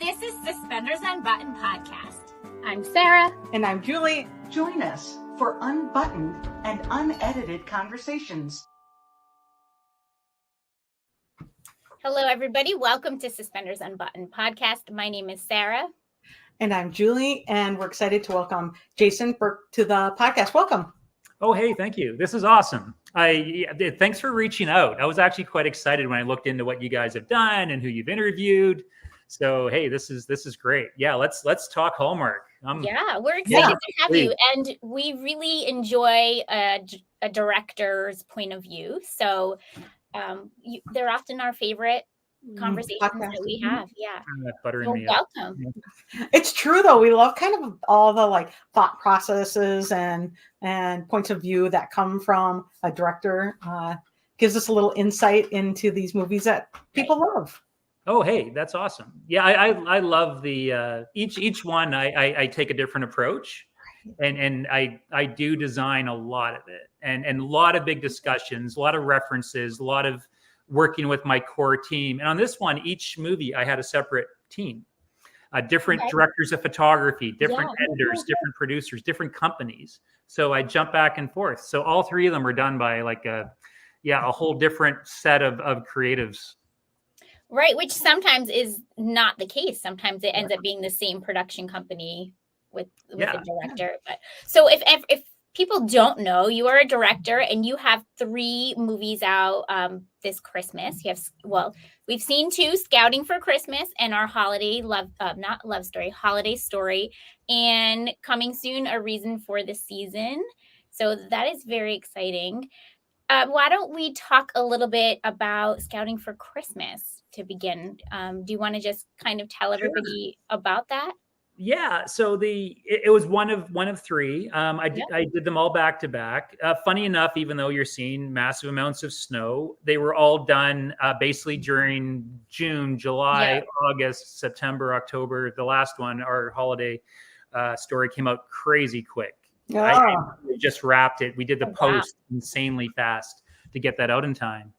This is Suspenders Unbuttoned podcast. I'm Sarah. And I'm Julie. Join us for unbuttoned and unedited conversations. Hello, everybody. Welcome to Suspenders Unbuttoned podcast. My name is Sarah. And I'm Julie, and we're excited to welcome Jason Bourque to the podcast. Welcome. Oh, hey, thank you. This is awesome. Thanks for reaching out. I was actually quite excited when I looked into what you guys have done and who you've interviewed. So, hey, this is great. Yeah, let's talk Hallmark. Yeah, we're excited to have you, and we really enjoy a director's point of view. So, they're often our favorite conversations that we have. Yeah, welcome. It's true though. We love kind of all the thought processes and points of view that come from a director. Gives us a little insight into these movies that people love. Oh, hey, that's awesome. Yeah, I love the each one. I take a different approach, and I do design a lot of it, and a lot of big discussions, a lot of references, a lot of working with my core team. And on this one, each movie I had a separate team, different directors of photography, different editors, different producers, different companies. So I jump back and forth. So all three of them are done by a whole different set of creatives. Right, which sometimes is not the case. Sometimes it ends up being the same production company with a director. But so if people don't know, you are a director and you have 3 movies out this Christmas. You have we've seen 2, Scouting for Christmas and our holiday holiday story, and coming soon, A Reason for the Season. So that is very exciting. Why don't we talk a little bit about Scouting for Christmas to begin? Do you want to just kind of tell everybody about that? Yeah, so it was one of 3. I did them all back to back. Funny enough, even though you're seeing massive amounts of snow, they were all done basically during June, July, August, September, October. The last one, our holiday story, came out crazy quick. We just wrapped it. We did the post insanely fast to get that out in time.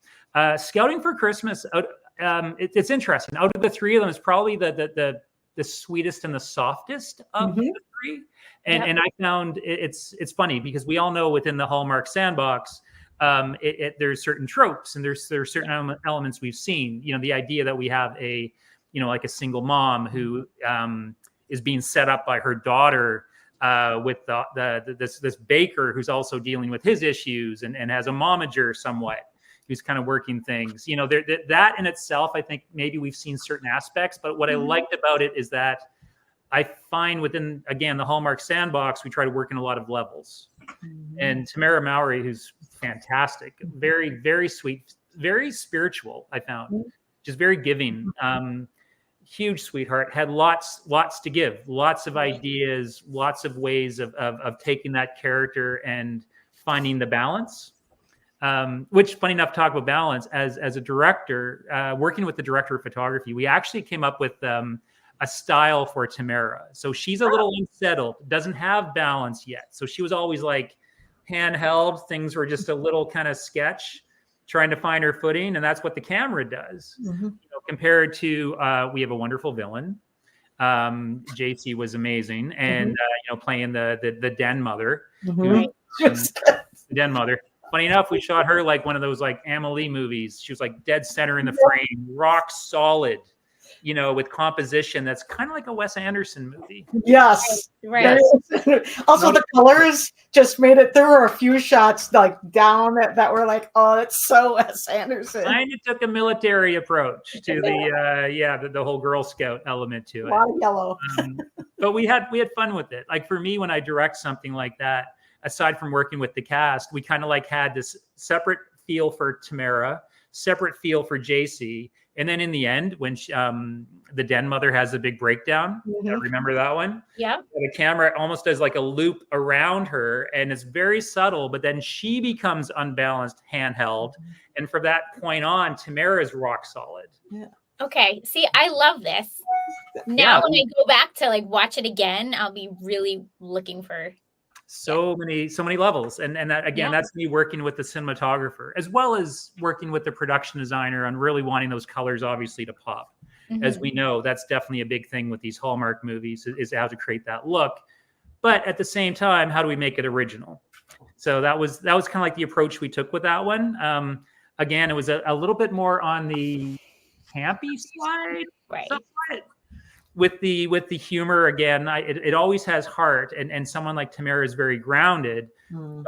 Scouting for Christmas, it's interesting. Out of the 3 of them, it's probably the sweetest and the softest of the 3. And I found it's funny because we all know within the Hallmark sandbox, there's certain tropes and there's certain elements we've seen. You know, the idea that we have a single mom who is being set up by her daughter with this baker who's also dealing with his issues and has a momager somewhat, who's kind of working things. You know, that in itself, I think maybe we've seen certain aspects, but what I liked about it is that I find within, again, the Hallmark sandbox, we try to work in a lot of levels. And Tamara Mowry, who's fantastic, very, very sweet, very spiritual, I found, just very giving. Huge sweetheart, had lots to give, lots of ideas, lots of ways of taking that character and finding the balance. Which, funny enough, talk about balance, as a director, working with the director of photography, we actually came up with a style for Tamara. So she's a little unsettled, doesn't have balance yet. So she was always handheld. Things were just a little kind of sketch, trying to find her footing. And that's what the camera does. Compared to, we have a wonderful villain. JC was amazing. And, playing the den mother. The den mother. Funny enough, we shot her like one of those Amelie movies. She was dead center in the frame, rock solid, with composition that's kind of like a Wes Anderson movie. Yes. Right. Also, the colors just made it. There were a few shots down that were oh, it's so Wes Anderson. Kind of took a military approach to the whole Girl Scout element to it. A lot of yellow. But we had fun with it. For me, when I direct something like that, aside from working with the cast, we kind of had this separate feel for Tamara, separate feel for JC. And then in the end, when the den mother has a big breakdown, remember that one? Yeah. The camera almost does a loop around her, and it's very subtle, but then she becomes unbalanced, handheld. And from that point on, Tamara is rock solid. Yeah. Okay. See, I love this. Now when I go back to watch it again, I'll be really looking for so many levels. And that, again, that's me working with the cinematographer, as well as working with the production designer on really wanting those colors, obviously, to pop. as we know, that's definitely a big thing with these Hallmark movies is how to create that look. But at the same time, how do we make it original? So that was kind of like the approach we took with that one. Again, it was a little bit more on the campy side, Right. somewhat. With the humor, again, it always has heart, and someone like Tamara is very grounded. But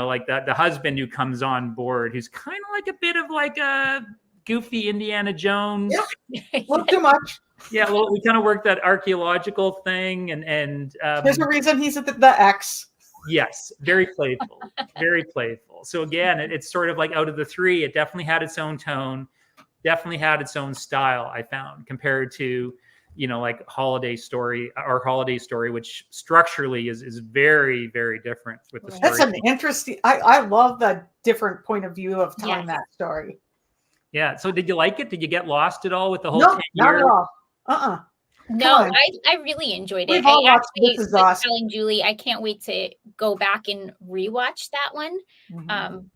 like the husband who comes on board, who's kind of like a bit of like a goofy Indiana Jones. Yeah. A little too much. Yeah, well, we kind of worked that archaeological thing, and there's a reason he's at the X. Yes, very playful, very playful. So again, it's sort of like out of the three, it definitely had its own tone, definitely had its own style. I found compared to like Holiday Story, which structurally is very, very different with the story. That's an interesting. I love the different point of view of telling that story. Yeah. So did you like it? Did you get lost at all with the whole? No, not at all. No, I really enjoyed it. We've all watched This Is Us. Telling Julie, I can't wait to go back and rewatch that one.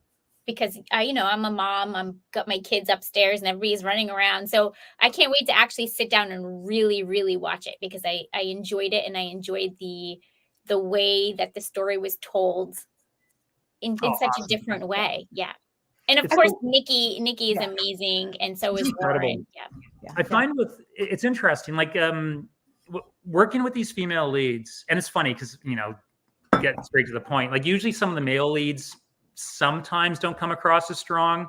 Because I'm a mom, I've got my kids upstairs and everybody's running around. So I can't wait to actually sit down and really, really watch it because I enjoyed it, and I enjoyed the way that the story was told in such a different way. Yeah. And of course, Nikki is amazing, and so is Lauren. Yeah. I find it's interesting, like working with these female leads, and it's funny because get straight to the point. Like usually, some of the male leads sometimes don't come across as strong.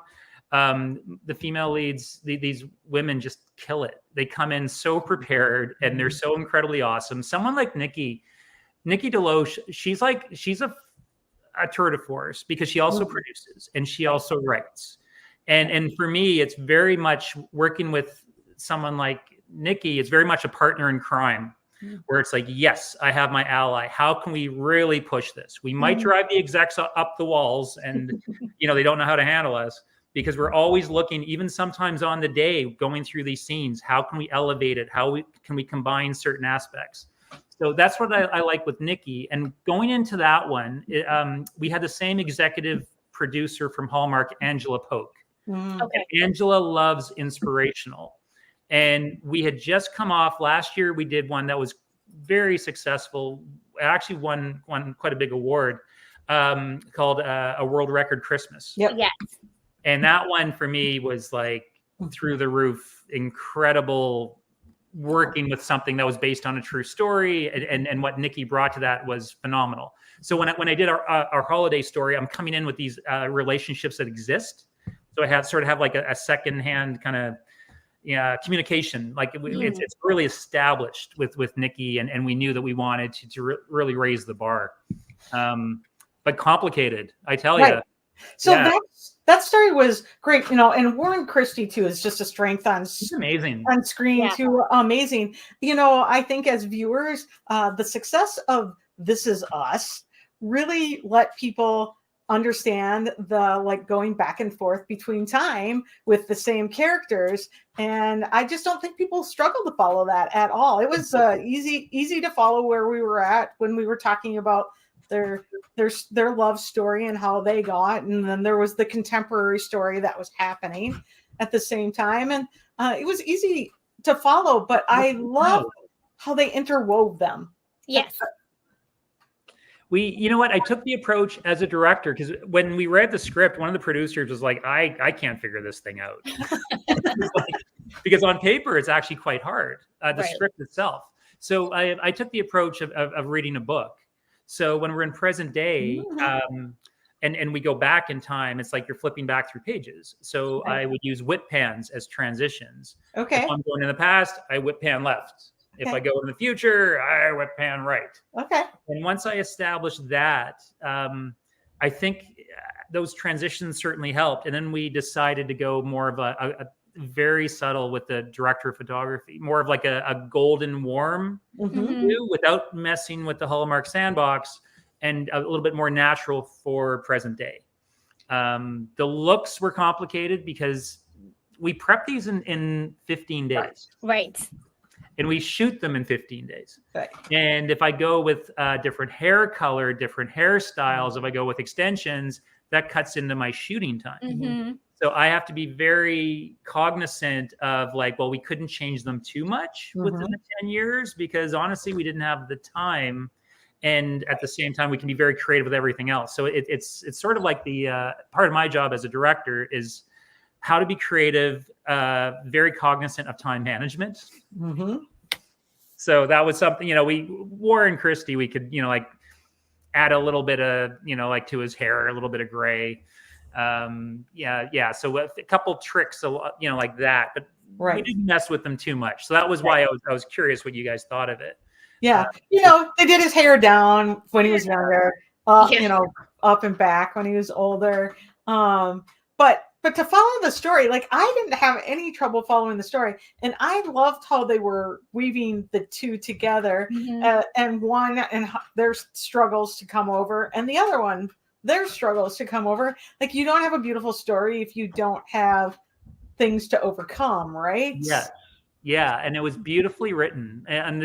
The female leads, these women just kill it. They come in so prepared, and they're so incredibly awesome. Someone like Nikki Deloche, she's a tour de force because she also produces and she also writes. And for me, it's very much working with someone like Nikki. It's very much a partner in crime, where it's like, yes, I have my ally. How can we really push this? We might drive the execs up the walls, and they don't know how to handle us, because we're always looking, even sometimes on the day, going through these scenes. How can we elevate it? Can we combine certain aspects? So that's what I like with Nikki. And going into that one, we had the same executive producer from Hallmark, Angela Polk. Okay. Angela loves inspirational. And we had just come off last year. We did one that was very successful. Actually won quite a big award called A World Record Christmas. Yep. Yes. And that one for me was like through the roof, incredible, working with something that was based on a true story, and what Nikki brought to that was phenomenal. So when I did our Holiday Story, I'm coming in with these relationships that exist. So I have like a secondhand kind of communication. Like it's really established with Nikki, and we knew that we wanted to really raise the bar. But complicated, I tell you. So that story was great, and Warren Christie too is just a strength on. He's amazing on screen too. Amazing. I think as viewers, the success of This Is Us really let people understand the going back and forth between time with the same characters, and I just don't think people struggle to follow that at all. It was easy to follow where we were at when we were talking about their love story and how they got, and then there was the contemporary story that was happening at the same time, and it was easy to follow. But I love how they interwove them. Yes. I took the approach as a director, because when we read the script, one of the producers was like, I can't figure this thing out. Because on paper, it's actually quite hard, the script itself. So I took the approach of reading a book. So when we're in present day, and we go back in time, it's like you're flipping back through pages. So I would use whip pans as transitions. Okay. If I'm going in the past, I whip pan left. If I go in the future, I whip pan right. Okay. And once I established that, I think those transitions certainly helped. And then we decided to go more of a very subtle with the director of photography, more of like a golden warm view without messing with the Hallmark sandbox, and a little bit more natural for present day. The looks were complicated because we prep these in 15 days. Right. And we shoot them in 15 days. Right. And if I go with different hair color, different hairstyles, if I go with extensions, that cuts into my shooting time. So I have to be very cognizant of like, well, we couldn't change them too much within the 10 years because honestly, we didn't have the time. And at the same time, we can be very creative with everything else. So it's sort of like the part of my job as a director is how to be creative, very cognizant of time management. So that was something, Warren Christie, we could, like add a little bit of, like to his hair, a little bit of gray. So a couple tricks, like that, but we didn't mess with them too much. So that was why I was curious what you guys thought of it. Yeah. They did his hair down when he was younger, up and back when he was older. But to follow the story, like I didn't have any trouble following the story. And I loved how they were weaving the two together and one and their struggles to come over and the other one, their struggles to come over. Like you don't have a beautiful story if you don't have things to overcome, right? Yeah. Yeah. And it was beautifully written. And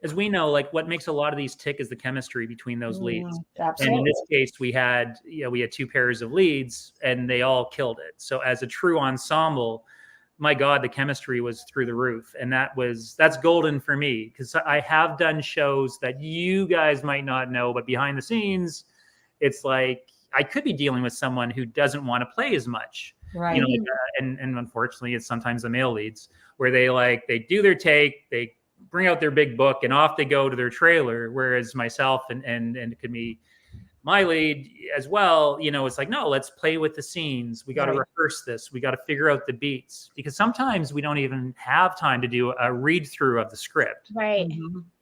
as we know, like what makes a lot of these tick is the chemistry between those leads. Absolutely. And in this case, we had two pairs of leads and they all killed it. So as a true ensemble, my God, the chemistry was through the roof. And that's golden for me because I have done shows that you guys might not know, but behind the scenes, it's like I could be dealing with someone who doesn't want to play as much. Right. And unfortunately, it's sometimes the male leads where they do their take, they bring out their big book, and off they go to their trailer. Whereas myself and it could be my lead as well. It's like, no, let's play with the scenes. We got to rehearse this. We got to figure out the beats because sometimes we don't even have time to do a read through of the script. Right.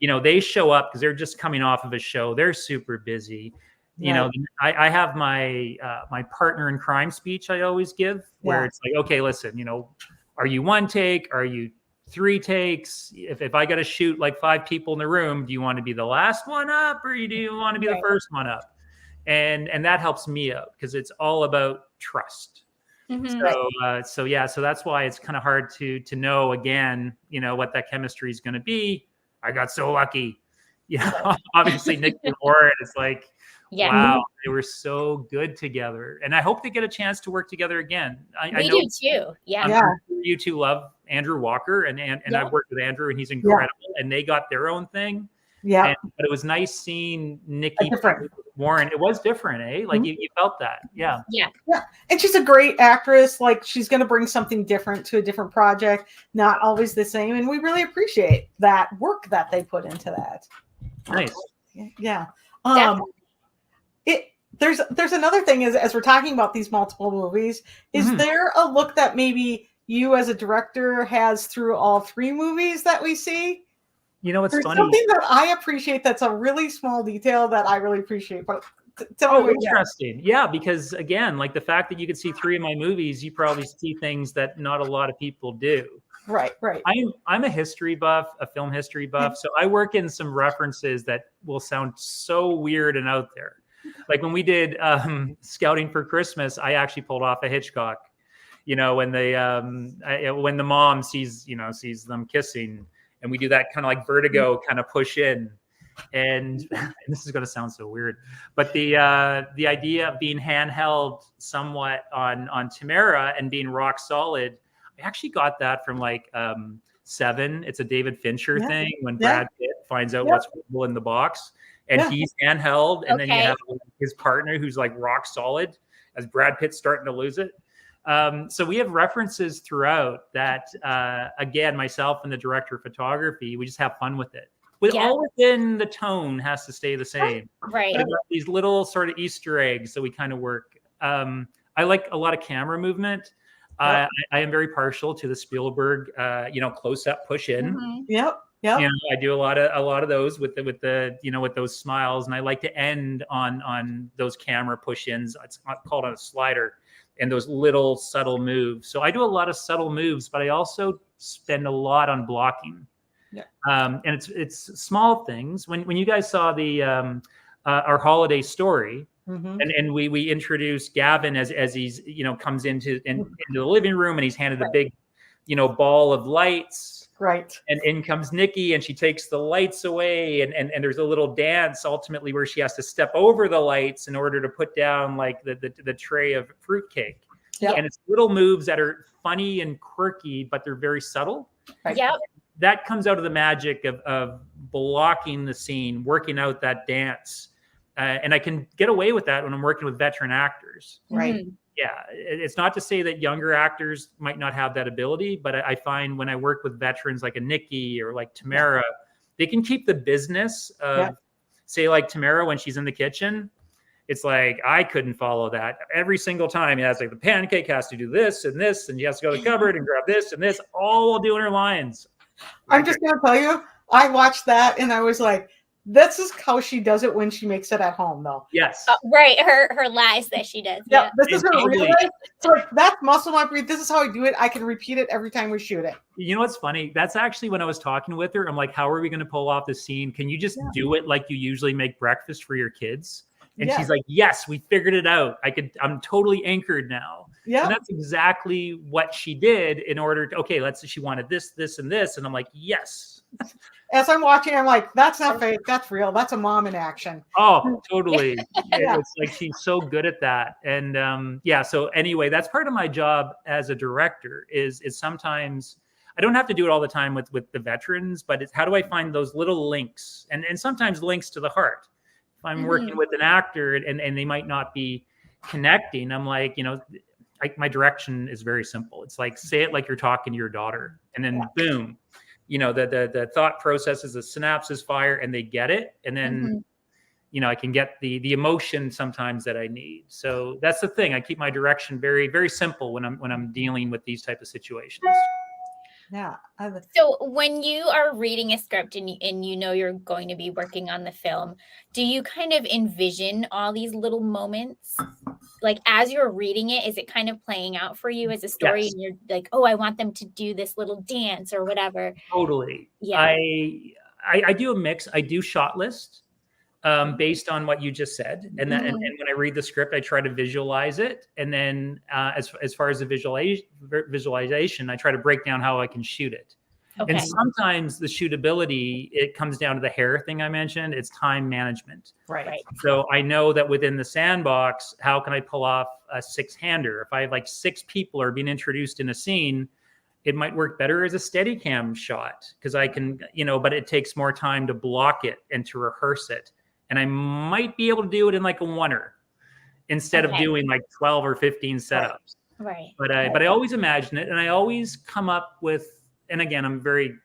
They show up because they're just coming off of a show. They're super busy. I have my my partner in crime speech I always give where it's like, okay, listen, are you one take? Are you 3 takes? If I got to shoot like 5 people in the room, do you want to be the last one up or do you want to be the first one up? And that helps me out because it's all about trust. So that's why it's kind of hard to know again, what that chemistry is going to be. I got so lucky. Obviously Nick and Warren, it's like, wow, they were so good together. And I hope they get a chance to work together again. I know do too. Yeah. I'm sure you two love Andrew Walker and I've worked with Andrew and he's incredible and they got their own thing. Yeah. But it was nice seeing Nikki Warren. It was different, eh? Like you felt that. Yeah. Yeah. And she's a great actress. Like she's going to bring something different to a different project, not always the same. And we really appreciate that work that they put into that. Nice. Yeah. There's another thing as we're talking about these multiple movies, is there a look that maybe you as a director has through all 3 movies that we see? It's There's funny. Something that I appreciate that's a really small detail that I really appreciate. But interesting. Yeah, because again, like the fact that you could see 3 of my movies, you probably see things that not a lot of people do. Right. I'm a history buff, a film history buff. So I work in some references that will sound so weird and out there. Like when we did Scouting for Christmas, I actually pulled off a Hitchcock. When the mom sees them kissing, and we do that kind of like Vertigo kind of push in. And this is going to sound so weird, but the idea of being handheld somewhat on Tamara and being rock solid, I actually got that from like Seven. It's a David Fincher thing when Brad Pitt finds out what's in the box. And he's handheld, and then you have his partner who's like rock solid as Brad Pitt's starting to lose it. So we have references throughout that, again, myself and the director of photography, we just have fun with it. All within the tone has to stay the same. Right. These little sort of Easter eggs that we kind of work. I like a lot of camera movement. I am very partial to the Spielberg, close up push in. Yep. I do a lot of those with those smiles, and I like to end on those camera push-ins. It's called a slider, and those little subtle moves. So I do a lot of subtle moves, but I also spend a lot on blocking. Yeah. And it's small things. When you guys saw the our holiday story, and we introduced Gavin as he's comes into the living room, and he's handed a big ball of lights. Right. And in comes Nikki, and she takes the lights away, and there's a little dance ultimately where she has to step over the lights in order to put down like the tray of fruitcake. Yep. And it's little moves that are funny and quirky, but they're very subtle. Right. Yep. That comes out of the magic of blocking the scene, working out that dance. And I can get away with that when I'm working with veteran actors. Right. Mhm. Yeah, it's not to say that younger actors might not have that ability, but I find when I work with veterans like a Nikki or like Tamara, they can keep the business of, say, like Tamara when she's in the kitchen. It's like I couldn't follow that every single time. It's like the pancake has to do this, and she has to go to the cupboard and grab this and this, all while doing her lines. I'm just going to tell you, I watched that and I was like, this is how she does it when she makes it at home, though. Yes. Right. Her lies that she does. Yeah, this is her Totally. real life. So like, that's muscle memory. This is how I do it. I can repeat it every time we shoot it. You know what's funny? That's actually when I was talking with her. I'm like, how are we going to pull off this scene? Can you just do it like you usually make breakfast for your kids? And she's like, yes, we figured it out. I'm totally anchored now. Yeah. And that's exactly what she did in order to, okay, she wanted this, this, and this. And I'm like, yes. As I'm watching, I'm like, that's not fake. That's real. That's a mom in action. Oh, totally. Yeah. It's like, she's so good at that. And so anyway, that's part of my job as a director is sometimes I don't have to do it all the time with the veterans, but it's how do I find those little links and sometimes links to the heart. If I'm working with an actor and they might not be connecting, I'm like, my direction is very simple. It's like, say it like you're talking to your daughter, and then boom, the thought processes, the synapses fire, and they get it. And then, I can get the emotion sometimes that I need. So that's the thing. I keep my direction very, very simple when I'm dealing with these type of situations. Yeah. So when you are reading a script and you're going to be working on the film, do you kind of envision all these little moments? Like as you're reading it, is it kind of playing out for you as a story? Yes. And you're like, oh, I want them to do this little dance or whatever. Totally. Yeah. I do a mix. I do shot list based on what you just said. And then and when I read the script, I try to visualize it. And then as far as the visualization, I try to break down how I can shoot it. Okay. And sometimes the shootability, it comes down to the hair thing I mentioned. It's time management. Right. So I know that within the sandbox, how can I pull off a 6-hander? If I have like 6 people are being introduced in a scene, it might work better as a steady cam shot because I can, but it takes more time to block it and to rehearse it. And I might be able to do it in like a 1-er instead of doing like 12 or 15 setups. Right. But I always imagine it, and I always come up with, and again, I'm very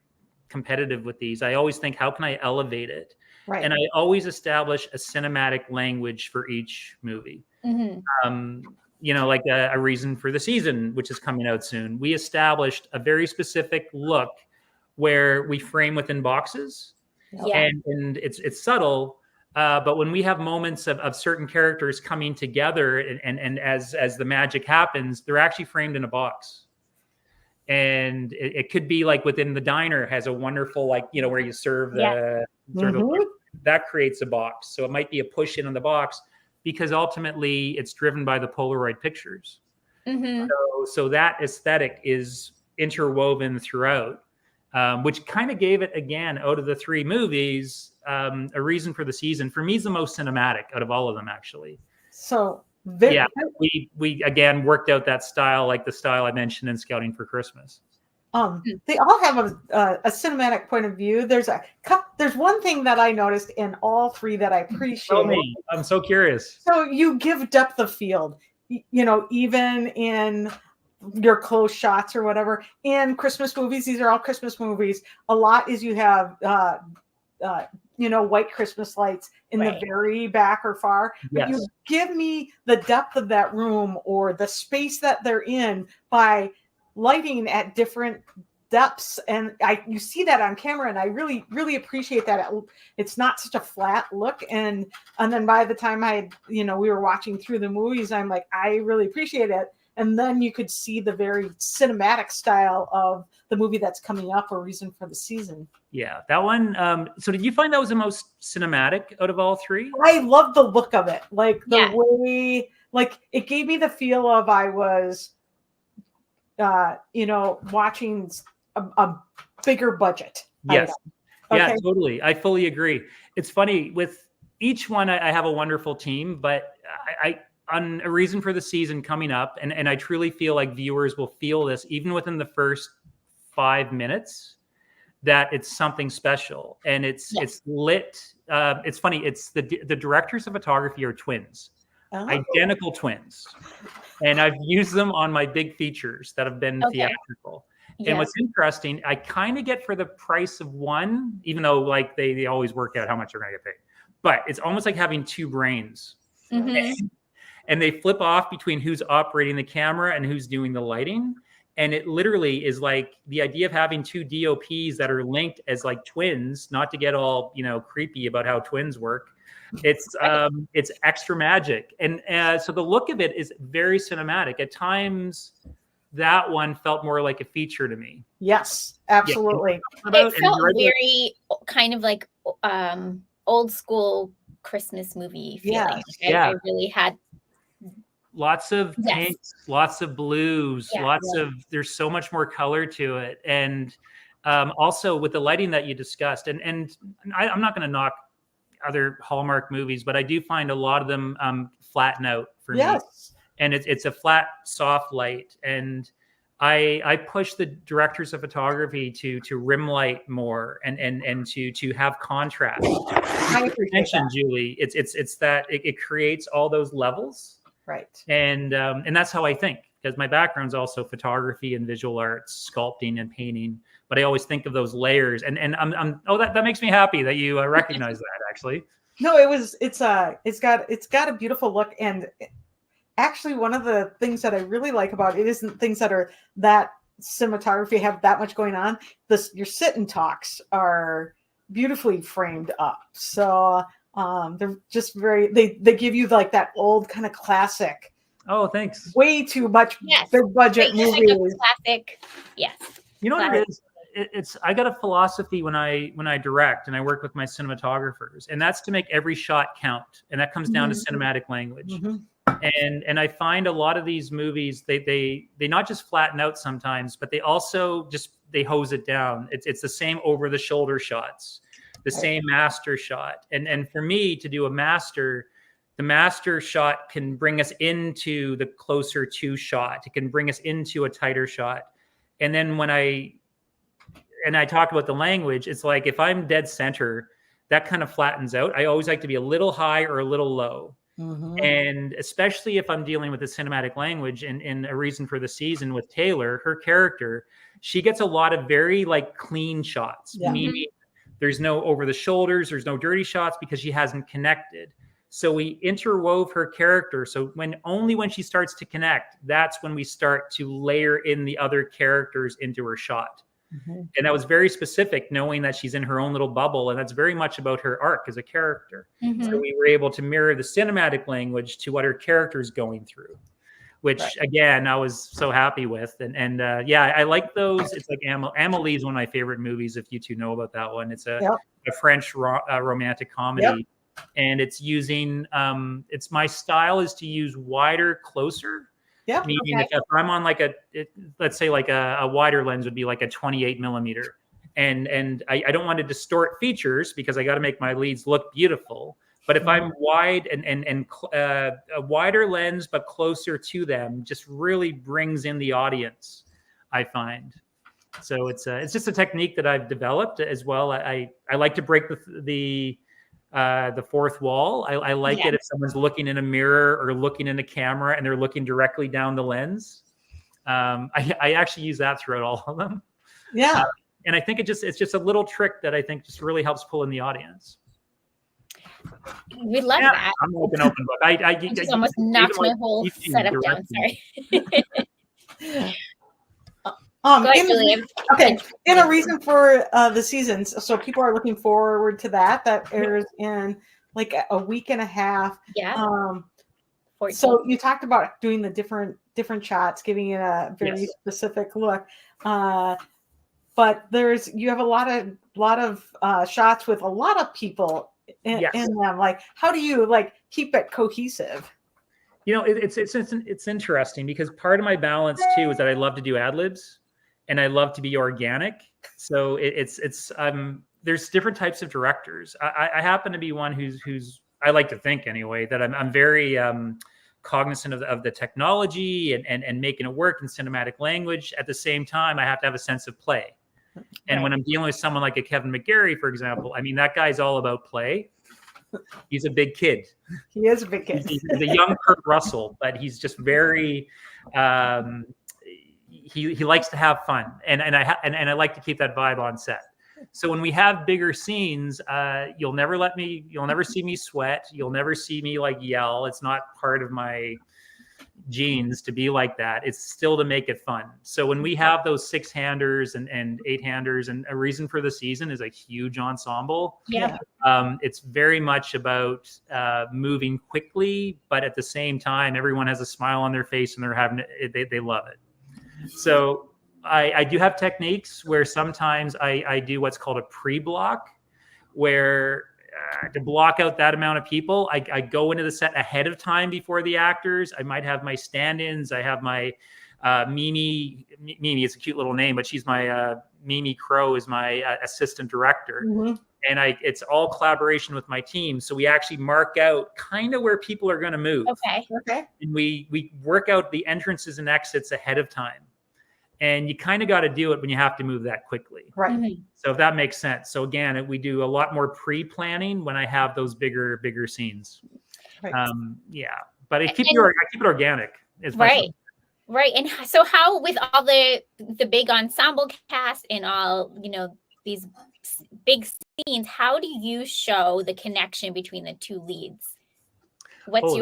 competitive with these. I always think, how can I elevate it? Right. And I always establish a cinematic language for each movie. Like a reason for the season, which is coming out soon. We established a very specific look where we frame within boxes, and it's subtle. But when we have moments of certain characters coming together and as the magic happens, they're actually framed in a box. And it could be like within the diner has a wonderful, where you serve the, that creates a box. So it might be a push in on the box because ultimately it's driven by the Polaroid pictures. So that aesthetic is interwoven throughout, which kind of gave it, again, out of the 3 movies, a reason for the season. For me, it's the most cinematic out of all of them, actually. So we again worked out that style, like the style I mentioned in Scouting for Christmas. They all have a cinematic point of view. There's one thing that I noticed in all 3 that I appreciate. Tell me. I'm so curious. So you give depth of field, even in your close shots or whatever. In Christmas movies, these are all Christmas movies. A lot is you have white Christmas lights in the very back or far. But you give me the depth of that room or the space that they're in by lighting at different depths. And you see that on camera, and I really, really appreciate that. It's not such a flat look. And then by the time we were watching through the movies, I'm like, I really appreciate it. And then you could see the very cinematic style of the movie that's coming up, or reason for the season. Yeah, that one. So did you find that was the most cinematic out of all 3? I love the look of it. Like the way, it gave me the feel of I was, watching a bigger budget. Yes. Okay. Yeah, totally. I fully agree. It's funny with each one. I have a wonderful team, but on a reason for the season coming up, and I truly feel like viewers will feel this even within the first 5 minutes, that it's something special, and it's lit. It's funny. It's the directors of photography are twins, identical twins, and I've used them on my big features that have been theatrical. And what's interesting, I kind of get for the price of one, even though like they always work out how much they're going to get paid, but it's almost like having two brains. And they flip off between who's operating the camera and who's doing the lighting. And it literally is like the idea of having two DOPs that are linked as like twins, not to get all, creepy about how twins work. It's extra magic. And so the look of it is very cinematic. At times that one felt more like a feature to me. Yes, absolutely. It felt very kind of like old school Christmas movie feeling. I really had lots of pinks, lots of blues, there's so much more color to it. And also with the lighting that you discussed, and I'm not going to knock other Hallmark movies, but I do find a lot of them flatten out for me. And it's a flat, soft light. And I push the directors of photography to rim light more and to have contrast. I mentioned, Julie, it's that it creates all those levels. Right. And that's how I think, because my background's also photography and visual arts, sculpting and painting. But I always think of those layers, and that makes me happy that you recognize that. Actually, no, it's got a beautiful look, and actually one of the things that I really like about it isn't things that are that cinematography have that much going on. Your sit and talks are beautifully framed up, so. They're just they give you like that old kind of classic. Oh, thanks. Way too much big budget movie. Classic. Yes. You know what it is? It's I got a philosophy when I direct and I work with my cinematographers, and that's to make every shot count. And that comes down to cinematic language. And I find a lot of these movies, they not just flatten out sometimes, but they also they hose it down. It's the same over the shoulder shots. The same master shot. And for me to do the master shot can bring us into the closer to shot. It can bring us into a tighter shot. And then when I talk about the language, it's like if I'm dead center, that kind of flattens out. I always like to be a little high or a little low. And especially if I'm dealing with the cinematic language and A Reason for the Season with Taylor, her character, she gets a lot of very like clean shots, meaning there's no over the shoulders, there's no dirty shots because she hasn't connected. So we interwove her character. So only when she starts to connect, that's when we start to layer in the other characters into her shot. And that was very specific, knowing that she's in her own little bubble. And that's very much about her arc as a character. So we were able to mirror the cinematic language to what her character is going through, which again, I was so happy with. And I like those. It's like Amélie is one of my favorite movies, if you two know about that one. It's a French romantic comedy. And it's using, my style is to use wider, closer. Meaning if I'm on like let's say like a wider lens would be like a 28 millimeter. And I don't want to distort features because I got to make my leads look beautiful. But if I'm wide and a wider lens, but closer to them, just really brings in the audience, I find. So it's just a technique that I've developed as well. I like to break the fourth wall. I like it if someone's looking in a mirror or looking in a camera and they're looking directly down the lens. I actually use that throughout all of them. And I think it's just a little trick that I think just really helps pull in the audience. We love that. I'm open book. I just almost knocked my whole setup down. Sorry. In A Reason for the Seasons, so people are looking forward to that airs in like a week and a half. So you talked about doing the different shots, giving it a very specific look, but you have a lot of shots with a lot of people in them. Like, how do you like keep it cohesive? It's interesting because part of my balance too is that I love to do ad libs. And I love to be organic. So there's different types of directors. I happen to be one who's I like to think anyway, that I'm very cognizant of the technology and making it work in cinematic language. At the same time, I have to have a sense of play. And when I'm dealing with someone like a Kevin McGarry, for example, I mean, that guy's all about play. He's a big kid. He is a big kid. He's a young Kurt Russell, but he's just very he likes to have fun, and I like to keep that vibe on set. So when we have bigger scenes, you'll never see me sweat. You'll never see me like yell. It's not part of my genes to be like that. It's still to make it fun. So when we have those 6-handers and 8-handers, and a reason for the season is a huge ensemble. Yeah. It's very much about moving quickly, but at the same time, everyone has a smile on their face and they love it. So I do have techniques where sometimes I do what's called a pre-block, where to block out that amount of people, I go into the set ahead of time before the actors. I might have my stand-ins. I have my Mimi. Mimi is a cute little name, but she's my Mimi Crow is my assistant director. Mm-hmm. And it's all collaboration with my team. So we actually mark out kind of where people are going to move. Okay. And we work out the entrances and exits ahead of time. And you kind of got to do it when you have to move that quickly. Right. Mm-hmm. So if that makes sense. So again, we do a lot more pre-planning when I have those bigger scenes. Right. But I keep it organic. Right. Right. And so how, with all the big ensemble cast and all, these big scenes, how do you show the connection between the two leads? What's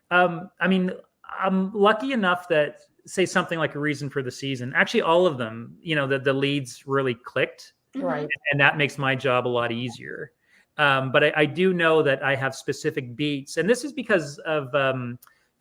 I mean, I'm lucky enough that, say something like A Reason for the Season, actually all of them, the leads really clicked. Right. And that makes my job a lot easier. But I do know that I have specific beats, and this is because of the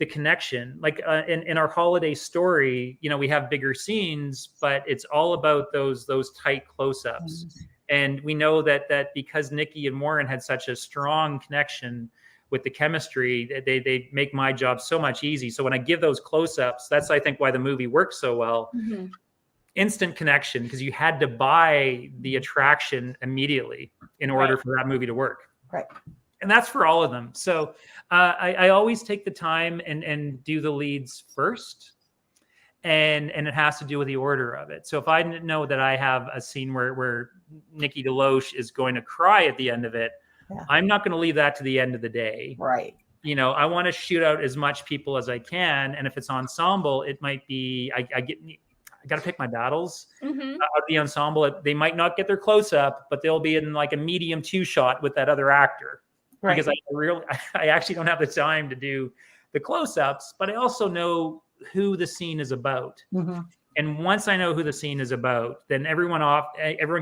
connection. Like in our holiday story, we have bigger scenes, but it's all about those tight close-ups. Mm-hmm. And we know that because Nikki and Warren had such a strong connection with the chemistry, they make my job so much easy. So when I give those close-ups, that's, I think, why the movie works so well. Mm-hmm. Instant connection, because you had to buy the attraction immediately in order for that movie to work. Right. And that's for all of them. So I always take the time and do the leads first. And it has to do with the order of it. So if I know that I have a scene where Nikki DeLoach is going to cry at the end of it, I'm not going to leave that to the end of the day. Right. I want to shoot out as much people as I can. And if it's ensemble, it might be, I got to pick my battles. Mm-hmm. The ensemble, they might not get their close up, but they'll be in like a medium 2 shot with that other actor. Right. Because I actually don't have the time to do the close ups, but I also know who the scene is about. Mm-hmm. And once I know who the scene is about, then everyone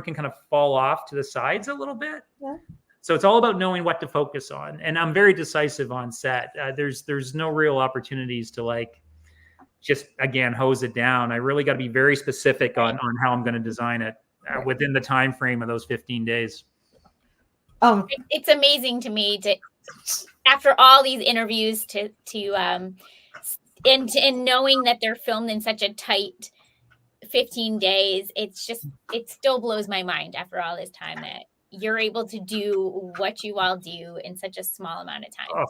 can kind of fall off to the sides a little bit. Yeah. So it's all about knowing what to focus on. And I'm very decisive on set. There's no real opportunities to just, again, hose it down. I really got to be very specific on how I'm going to design it within the time frame of those 15 days. It's amazing to me after all these interviews and knowing that they're filmed in such a tight 15 days, it still blows my mind after all this time that you're able to do what you all do in such a small amount of time. Oh,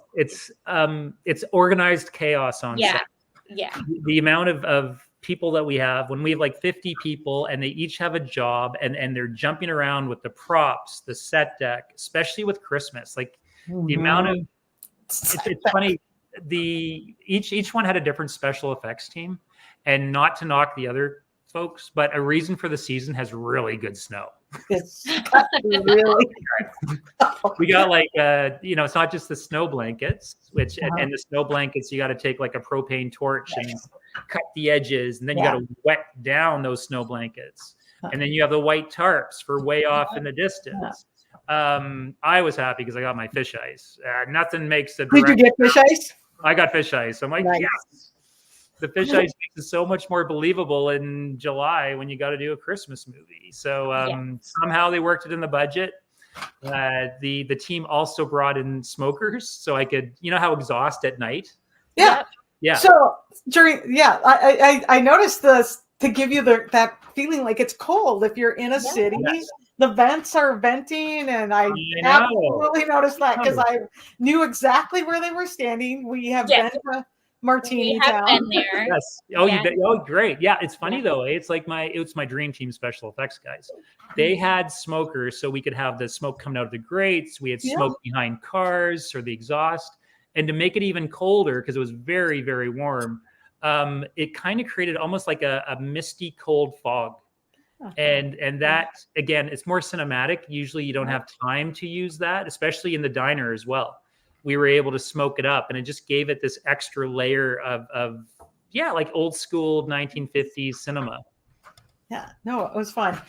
it's organized chaos on set. Yeah. The amount of people that we have, when we have like 50 people and they each have a job and they're jumping around with the props, the set deck, especially with Christmas, the amount of, it's funny. Each one had a different special effects team, and not to knock the other folks, but A Reason for the Season has really good snow. It's really we got it's not just the snow blankets, which and the snow blankets, you got to take like a propane torch and cut the edges, and then you got to wet down those snow blankets, and then you have the white tarps for way off in the distance. I was happy because I got my fish ice. Nothing makes the Did you get fish ice? I got fish ice. I'm like, nice. Yes. The fish ice makes it so much more believable in July when you got to do a Christmas movie. So somehow they worked it in the budget. The team also brought in smokers, so I could, how exhaust at night. Yeah. Yeah. So I noticed this to give you that feeling like it's cold if you're in a city the vents are venting, and I know. absolutely noticed that because I knew exactly where they were standing. We have been to Martini We have Town. been there. Yes. Oh, Yeah. oh, great. Yeah, it's funny though. It's like it's my dream team special effects guys. They had smokers, so we could have the smoke coming out of the grates. We had smoke behind cars or the exhaust, and to make it even colder because it was very, very warm. It kind of created almost like a misty, cold fog. And that, again, it's more cinematic. Usually you don't have time to use that, especially in the diner as well. We were able to smoke it up, and it just gave it this extra layer of like old school 1950s cinema. Yeah, no, it was fun.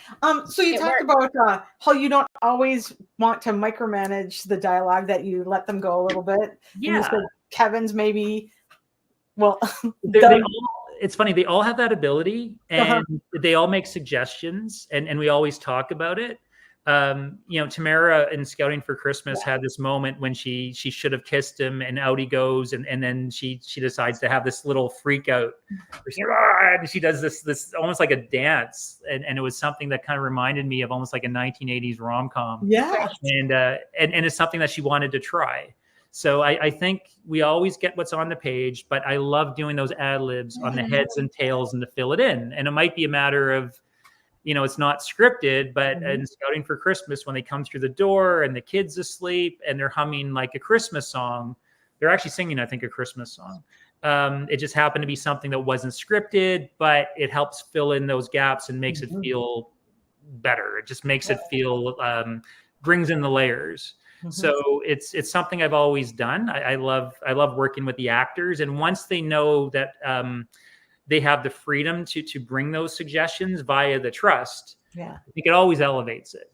So you talked about how you don't always want to micromanage the dialogue, that you let them go a little bit. Yeah. Kevin's maybe, well, it's funny. They all have that ability, and they all make suggestions, and we always talk about it. Tamara in Scouting for Christmas had this moment when she should have kissed him, and out he goes, and then she decides to have this little freak out. And she does this almost like a dance, and it was something that kind of reminded me of almost like a 1980s rom-com. Yeah, and it's something that she wanted to try. So I think we always get what's on the page, but I love doing those ad libs on the heads and tails and to fill it in. And it might be a matter of, it's not scripted, but in Scouting for Christmas, when they come through the door and the kid's asleep and they're humming like a Christmas song, they're actually singing, I think, a Christmas song. It just happened to be something that wasn't scripted, but it helps fill in those gaps and makes it feel better. It just makes it feel, brings in the layers. So it's something I've always done. I love working with the actors, and once they know that they have the freedom to bring those suggestions via the trust, I think it always elevates it.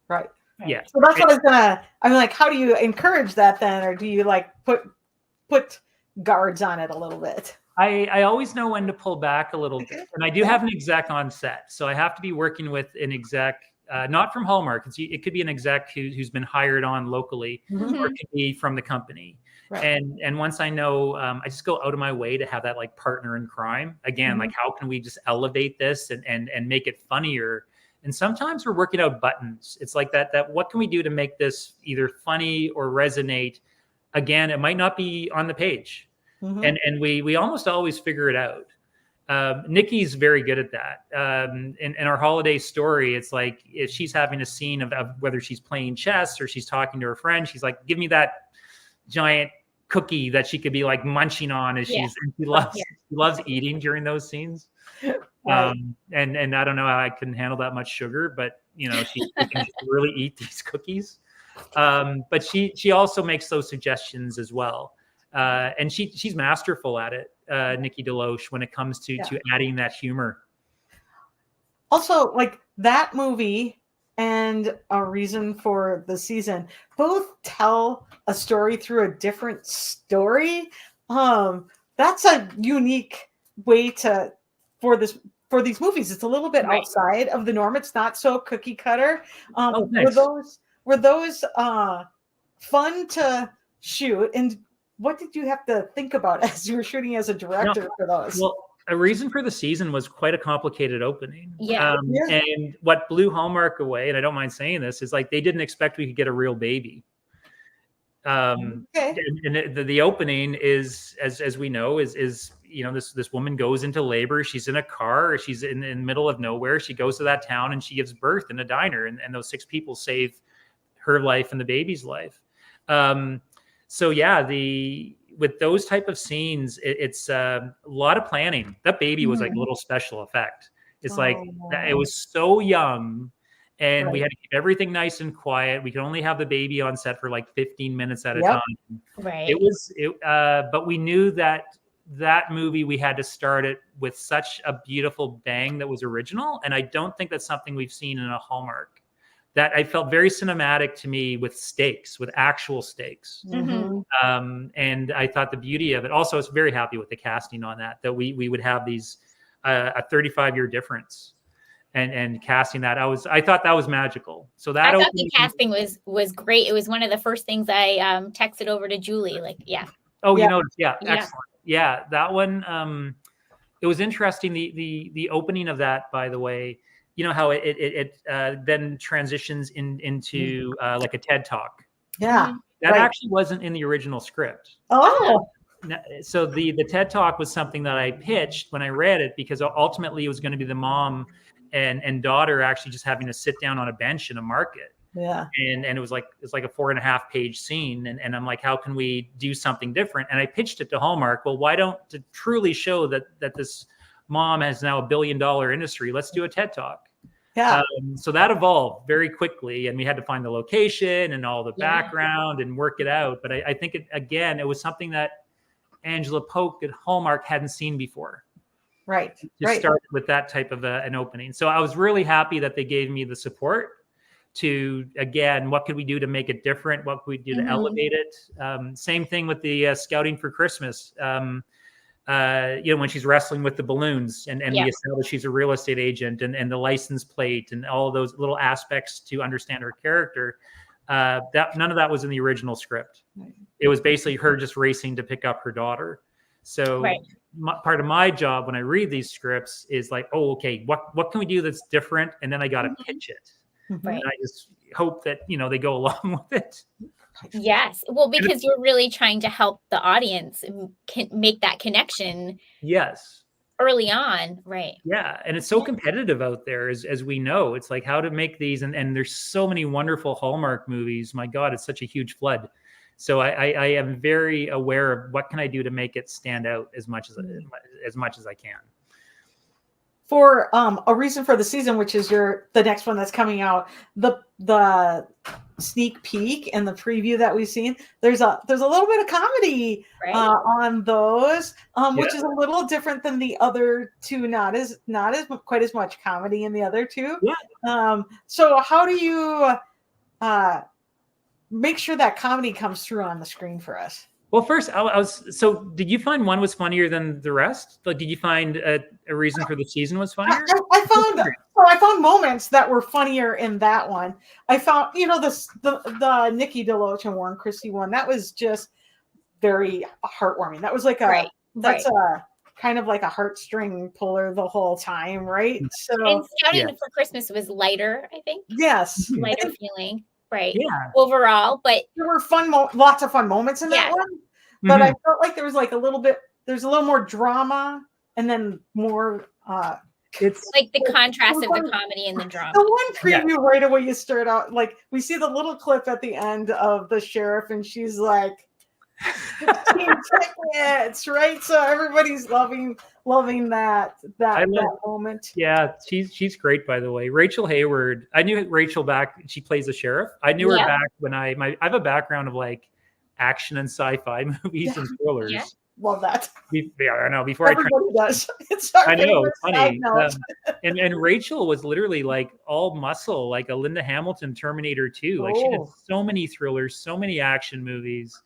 Right. Yeah. So that's what I'm like, how do you encourage that then, or do you like put guards on it a little bit? I always know when to pull back a little bit, and I do have an exec on set, so I have to be working with an exec. Not from Hallmark. It could be an exec who's been hired on locally, or it could be from the company. Right. And once I know, I just go out of my way to have that like partner in crime. Again, like how can we just elevate this and make it funnier? And sometimes we're working out buttons. It's like that what can we do to make this either funny or resonate? Again, it might not be on the page. And we almost always figure it out. Nikki's very good at that. In our holiday story, it's like if she's having a scene of whether she's playing chess or she's talking to her friend, she's like, give me that giant cookie that she could be like munching on as she loves eating during those scenes. Right. And I don't know how I can handle that much sugar, but she can really eat these cookies. But she also makes those suggestions as well. And she's masterful at it, Nikki Deloche, when it comes to adding that humor. Also, like that movie and A Reason for the Season both tell a story through a different story. That's a unique way for these movies. It's a little bit outside of the norm. It's not so cookie cutter. Were those fun to shoot? And what did you have to think about as you were shooting as a director for those? Well, A Reason for the Season was quite a complicated opening. Yeah. And what blew Hallmark away, and I don't mind saying this, is like they didn't expect we could get a real baby. And the opening is, as we know, is this woman goes into labor. She's in a car. She's in the middle of nowhere. She goes to that town and she gives birth in a diner. And those 6 people save her life and the baby's life. So with those type of scenes, it's a lot of planning. That baby was like a little special effect. It's it was so young, and we had to keep everything nice and quiet. We could only have the baby on set for like 15 minutes at a time. Right. But we knew that movie, we had to start it with such a beautiful bang that was original. And I don't think that's something we've seen in a Hallmark. That I felt very cinematic to me, with stakes, with actual stakes. And I thought the beauty of it. Also, I was very happy with the casting on that we would have these a 35-year difference, and casting that. I thought that was magical. So that I thought the casting was great. It was one of the first things I texted over to Julie. Oh, you noticed? Yeah, excellent. Yeah, that one. It was interesting. The opening of that, by the way. you know how it then transitions into like a TED Talk. Yeah. That actually wasn't in the original script. Oh. So the TED Talk was something that I pitched when I read it, because ultimately it was going to be the mom and daughter actually just having to sit down on a bench in a market. Yeah. And it's like a 4.5 page scene. And I'm like, how can we do something different? And I pitched it to Hallmark. Well, why don't, to truly show that this mom has now $1 billion industry, let's do a TED Talk. Yeah. So that evolved very quickly, and we had to find the location and all the background and work it out. But I think it was something that Angela Polk at Hallmark hadn't seen before. Right. To start with that type of an opening. So I was really happy that they gave me the support to, again, what could we do to make it different? What could we do to elevate it? Same thing with the Scouting for Christmas. When she's wrestling with the balloons and we establish she's a real estate agent and the license plate and all of those little aspects to understand her character. That none of that was in the original script. It was basically her just racing to pick up her daughter. So part of my job when I read these scripts is like, oh, okay, what can we do that's different? And then I got to pitch it. Right. And I just hope that, they go along with it. Yes. Well, because you're really trying to help the audience make that connection. Yes. Early on. Right. Yeah. And it's so competitive out there, as we know. It's like how to make these. And there's so many wonderful Hallmark movies. My God, it's such a huge flood. So I am very aware of what can I do to make it stand out as much as I can. For a reason for the season, which is the next one that's coming out, the sneak peek and the preview that we've seen, there's a little bit of comedy on those, which is a little different than the other two. Not as quite as much comedy in the other two. Yeah. So how do you make sure that comedy comes through on the screen for us? Well, first, so did you find one was funnier than the rest? Like, did you find a reason for the season was funnier? I found moments that were funnier in that one. I found, the Nikki DeLoach and Warren Christie one, that was just very heartwarming. That was like a kind of like a heartstring puller the whole time, right? So, and Scouting for Christmas was lighter, I think. Yes. Lighter feeling. Right. Yeah. Overall, but there were lots of fun moments in that one. But I felt like there was like there's a little more drama and then more it's like the contrast of the comedy and the drama. The one preview right away you start out, like we see the little clip at the end of the sheriff and she's like 15 tickets, right? So everybody's loving that moment. Yeah, she's great, by the way. Rachel Hayward. I knew Rachel back. She plays the sheriff. I knew her back when I have a background of like action and sci-fi movies and thrillers. Yeah. Love that. I know. Before everybody does. I know. It's funny. And Rachel was literally like all muscle, like a Linda Hamilton Terminator 2. Like she did so many thrillers, so many action movies.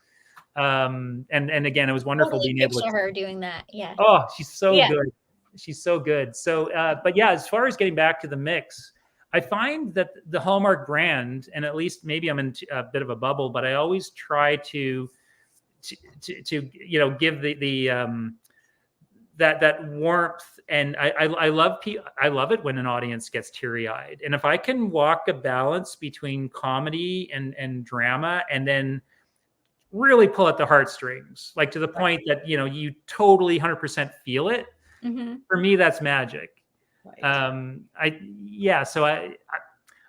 And again, it was wonderful being able to her doing that. Yeah. Oh, she's so good. She's so good. So, but yeah, as far as getting back to the mix, I find that the Hallmark brand, and at least maybe I'm in a bit of a bubble, but I always try to give the that warmth, and I love it when an audience gets teary-eyed, and if I can walk a balance between comedy and drama, and then really pull at the heartstrings, like to the point that you totally 100% feel it. For me, that's magic. So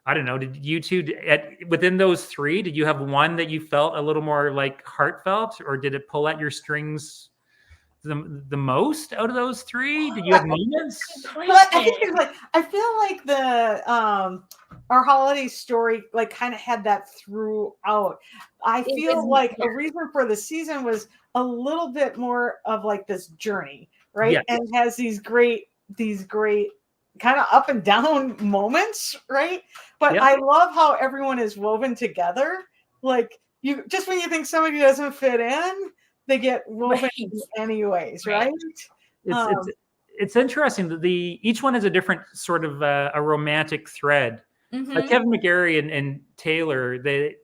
I don't know. Did you two, within those three, did you have one that you felt a little more like heartfelt, or did it pull at your strings the most out of those three? Did you have moments? I feel like the our holiday story like kind of had that throughout. I feel like a reason for the season was a little bit more of like this journey, right? Yes. And has these great kind of up and down moments, right? But I love how everyone is woven together. Like just when you think somebody doesn't fit in, they get woven anyways, right? It's interesting that each one has a different sort of a romantic thread. Like Kevin McGarry and Taylor, they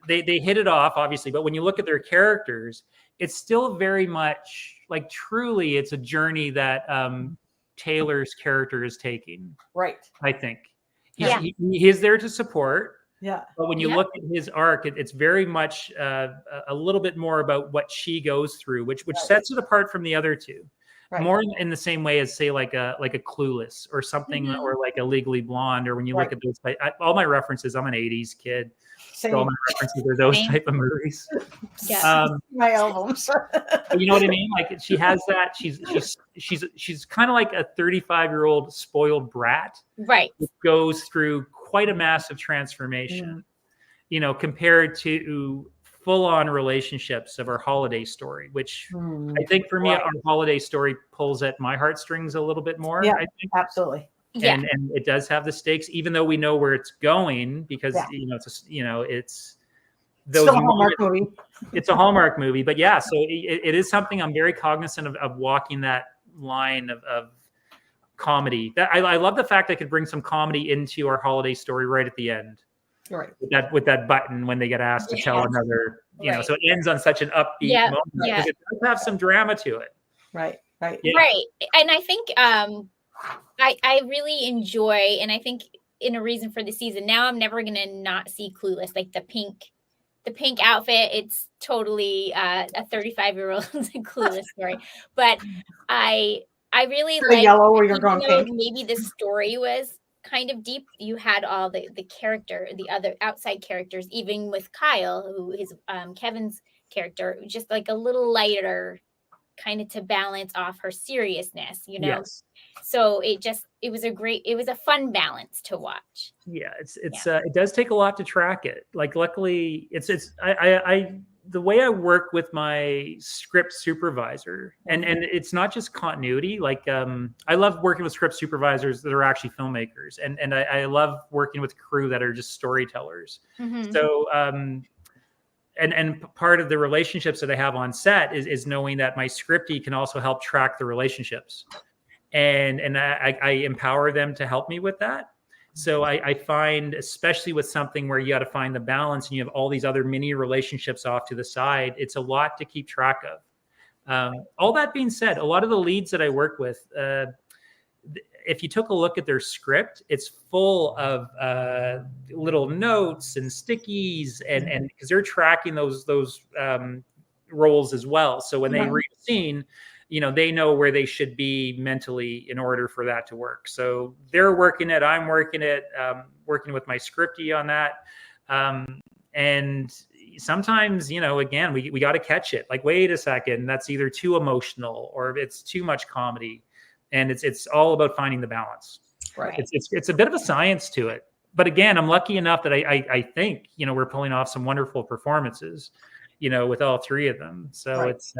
hit it off, obviously, but when you look at their characters, it's still very much like truly it's a journey that Taylor's character is taking. Right. I think Yeah. he's there to support. Yeah. But when you look at his arc, it's very much a little bit more about what she goes through, which sets it apart from the other two. Right. More in the same way as, say, like a Clueless or something, or like a Legally Blonde, or when you look at those. All my references, I'm an '80s kid. Same. So all my references are those Same. type of movies. Yeah. My albums. But you know what I mean? Like, she has that. She's kind of like a 35-year-old spoiled brat. Right. Who goes through quite a massive transformation, compared to full-on relationships of our holiday story, which I think for me, our holiday story pulls at my heartstrings a little bit more. Yeah, I think. absolutely. Yeah. And it does have the stakes, even though we know where it's going, because it's those still a Hallmark movie. It's a Hallmark movie, but yeah, so it is something I'm very cognizant of walking that line of comedy. That I love the fact I could bring some comedy into our holiday story right at the end. Right. With that button when they get asked to tell another, so it ends on such an upbeat moment, because it does have some drama to it. Right. Right. Yeah. Right. And I think I really enjoy, and I think in a reason for the season, now I'm never gonna not see Clueless, like the pink outfit. It's totally a 35-year-old Clueless story. But I really like yellow where you're going pink. Maybe the story was kind of deep. You had all the other outside characters, even with Kyle, who is Kevin's character, just like a little lighter, kind of to balance off her seriousness, Yes. So it was a fun balance to watch. Yeah, it does take a lot to track it. Like, luckily, I the way I work with my script supervisor, and it's not just continuity. Like, I love working with script supervisors that are actually filmmakers, and I love working with crew that are just storytellers. Mm-hmm. So, and part of the relationships that I have on set is knowing that my scriptie can also help track the relationships, and I empower them to help me with that. So I find, especially with something where you got to find the balance and you have all these other mini relationships off to the side, it's a lot to keep track of. All that being said, a lot of the leads that I work with, if you took a look at their script, it's full of little notes and stickies, and because they're tracking those roles as well. So when they read a scene, they know where they should be mentally in order for that to work. So they're working it, I'm working it, working with my scriptie on that. And sometimes, again, we got to catch it. Like, wait a second, that's either too emotional or it's too much comedy. And it's all about finding the balance. Right. It's a bit of a science to it. But again, I'm lucky enough that I think, we're pulling off some wonderful performances, with all three of them. So it's,